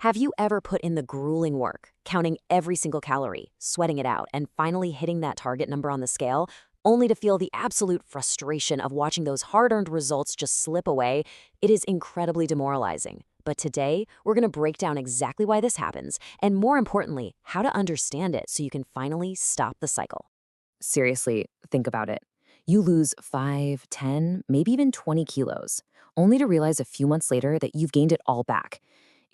Have you ever put in the grueling work, counting every single calorie, sweating it out, and finally hitting that target number on the scale, only to feel the absolute frustration of watching those hard-earned results just slip away? It is incredibly demoralizing. But today, we're going to break down exactly why this happens, and more importantly, how to understand it so you can finally stop the cycle. Seriously, think about it. You lose 5, 10, maybe even 20 kilos, only to realize a few months later that you've gained it all back.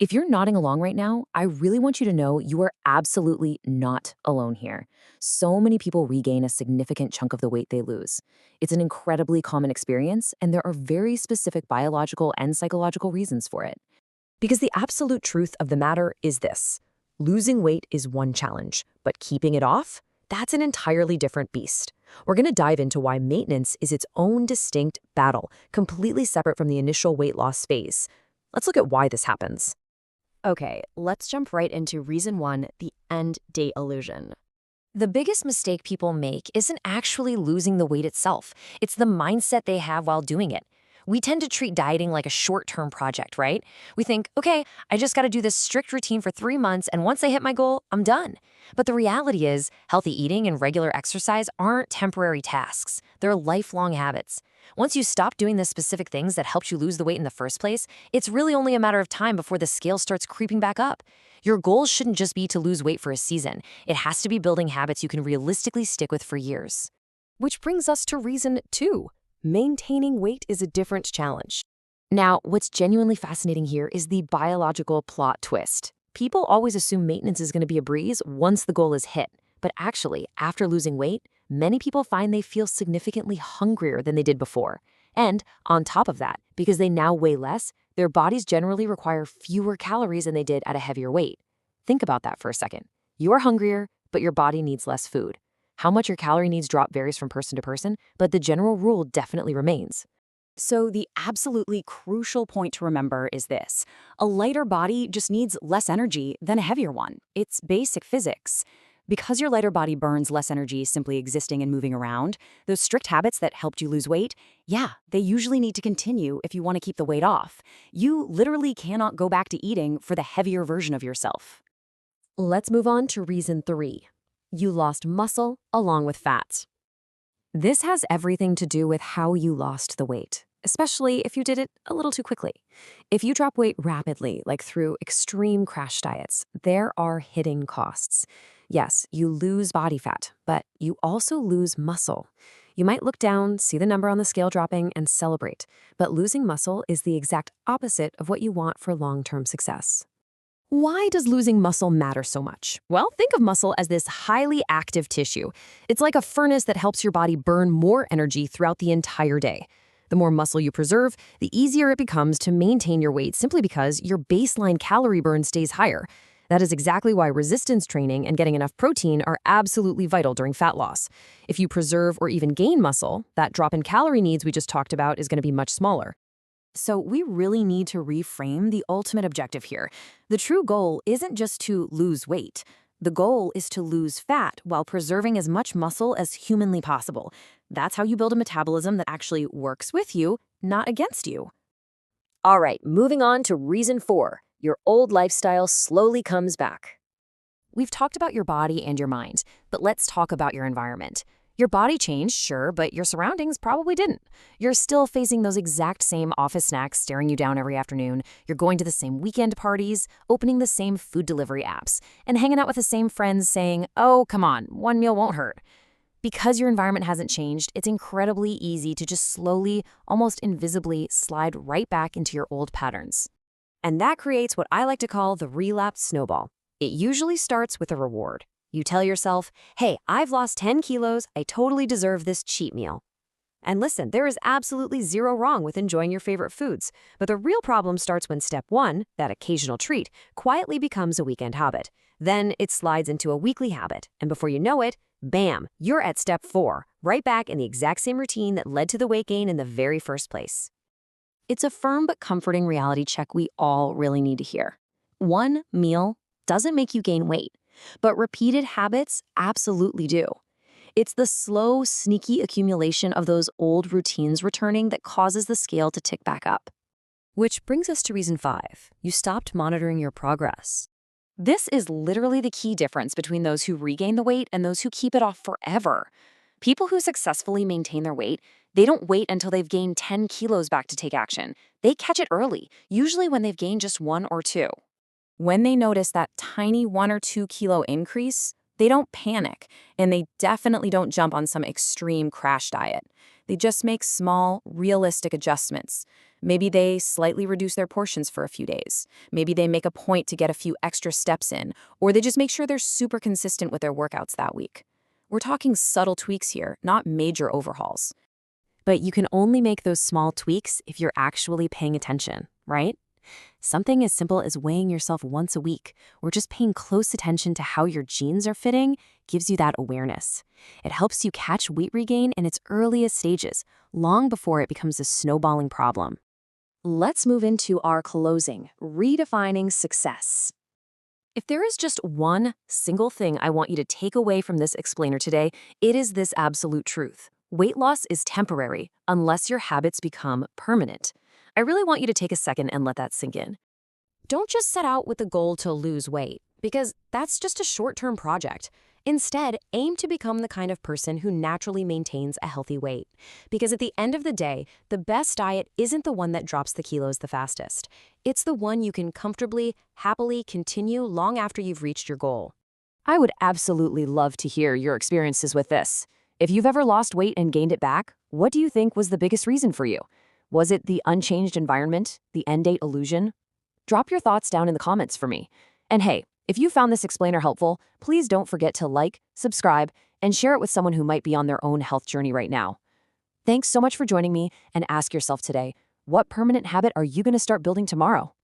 If you're nodding along right now, I really want you to know you are absolutely not alone here. So many people regain a significant chunk of the weight they lose. It's an incredibly common experience, and there are very specific biological and psychological reasons for it. Because the absolute truth of the matter is this: losing weight is one challenge, but keeping it off? That's an entirely different beast. We're going to dive into why maintenance is its own distinct battle, completely separate from the initial weight loss phase. Let's look at why this happens. Okay, let's jump right into reason one, the end date illusion. The biggest mistake people make isn't actually losing the weight itself. It's the mindset they have while doing it. We tend to treat dieting like a short-term project, right? We think, okay, I just got to do this strict routine for 3 months, and once I hit my goal, I'm done. But the reality is, healthy eating and regular exercise aren't temporary tasks. They're lifelong habits. Once you stop doing the specific things that helped you lose the weight in the first place, it's really only a matter of time before the scale starts creeping back up. Your goal shouldn't just be to lose weight for a season. It has to be building habits you can realistically stick with for years. Which brings us to reason two. Maintaining weight is a different challenge. Now, what's genuinely fascinating here is the biological plot twist. People always assume maintenance is going to be a breeze once the goal is hit. But actually, after losing weight, many people find they feel significantly hungrier than they did before. And on top of that, because they now weigh less, their bodies generally require fewer calories than they did at a heavier weight. Think about that for a second. You're hungrier, but your body needs less food. How much your calorie needs drop varies from person to person, but the general rule definitely remains. So the absolutely crucial point to remember is this: a lighter body just needs less energy than a heavier one. It's basic physics. Because your lighter body burns less energy simply existing and moving around, those strict habits that helped you lose weight, yeah, they usually need to continue if you want to keep the weight off. You literally cannot go back to eating for the heavier version of yourself. Let's move on to reason three. You lost muscle along with fat. This has everything to do with how you lost the weight, especially if you did it a little too quickly. If you drop weight rapidly, like through extreme crash diets, there are hidden costs. Yes, you lose body fat, but you also lose muscle. You might look down, see the number on the scale dropping, and celebrate, but losing muscle is the exact opposite of what you want for long-term success. Why does losing muscle matter so much? Well, think of muscle as this highly active tissue. It's like a furnace that helps your body burn more energy throughout the entire day. The more muscle you preserve, the easier it becomes to maintain your weight simply because your baseline calorie burn stays higher. That is exactly why resistance training and getting enough protein are absolutely vital during fat loss. If you preserve or even gain muscle, that drop in calorie needs we just talked about is going to be much smaller. So we really need to reframe the ultimate objective here. The true goal isn't just to lose weight. The goal is to lose fat while preserving as much muscle as humanly possible. That's how you build a metabolism that actually works with you, not against you. All right, moving on to reason four. Your old lifestyle slowly comes back. We've talked about your body and your mind, but let's talk about your environment. Your body changed, sure, but your surroundings probably didn't. You're still facing those exact same office snacks staring you down every afternoon. You're going to the same weekend parties, opening the same food delivery apps, and hanging out with the same friends saying, oh, come on, one meal won't hurt. Because your environment hasn't changed, it's incredibly easy to just slowly, almost invisibly, slide right back into your old patterns. And that creates what I like to call the relapse snowball. It usually starts with a reward. You tell yourself, hey, I've lost 10 kilos, I totally deserve this cheat meal. And listen, there is absolutely zero wrong with enjoying your favorite foods, but the real problem starts when step one, that occasional treat, quietly becomes a weekend habit. Then it slides into a weekly habit, and before you know it, bam, you're at step four, right back in the exact same routine that led to the weight gain in the very first place. It's a firm but comforting reality check we all really need to hear. One meal doesn't make you gain weight, but repeated habits absolutely do. It's the slow, sneaky accumulation of those old routines returning that causes the scale to tick back up. Which brings us to reason 5. You stopped monitoring your progress. This is literally the key difference between those who regain the weight and those who keep it off forever. People who successfully maintain their weight, they don't wait until they've gained 10 kilos back to take action. They catch it early, usually when they've gained just 1 or 2. When they notice that tiny 1 or 2 kilo increase, they don't panic, and they definitely don't jump on some extreme crash diet. They just make small, realistic adjustments. Maybe they slightly reduce their portions for a few days. Maybe they make a point to get a few extra steps in, or they just make sure they're super consistent with their workouts that week. We're talking subtle tweaks here, not major overhauls. But you can only make those small tweaks if you're actually paying attention, right? Something as simple as weighing yourself once a week or just paying close attention to how your jeans are fitting gives you that awareness. It helps you catch weight regain in its earliest stages, long before it becomes a snowballing problem. Let's move into our closing, redefining success. If there is just one single thing I want you to take away from this explainer today, it is this absolute truth. Weight loss is temporary unless your habits become permanent. I really want you to take a second and let that sink in. Don't just set out with the goal to lose weight, because that's just a short-term project. Instead, aim to become the kind of person who naturally maintains a healthy weight. Because at the end of the day, the best diet isn't the one that drops the kilos the fastest. It's the one you can comfortably, happily continue long after you've reached your goal. I would absolutely love to hear your experiences with this. If you've ever lost weight and gained it back, what do you think was the biggest reason for you? Was it the unchanged environment, the end date illusion? Drop your thoughts down in the comments for me. And hey, if you found this explainer helpful, please don't forget to like, subscribe, and share it with someone who might be on their own health journey right now. Thanks so much for joining me, and ask yourself today, what permanent habit are you going to start building tomorrow?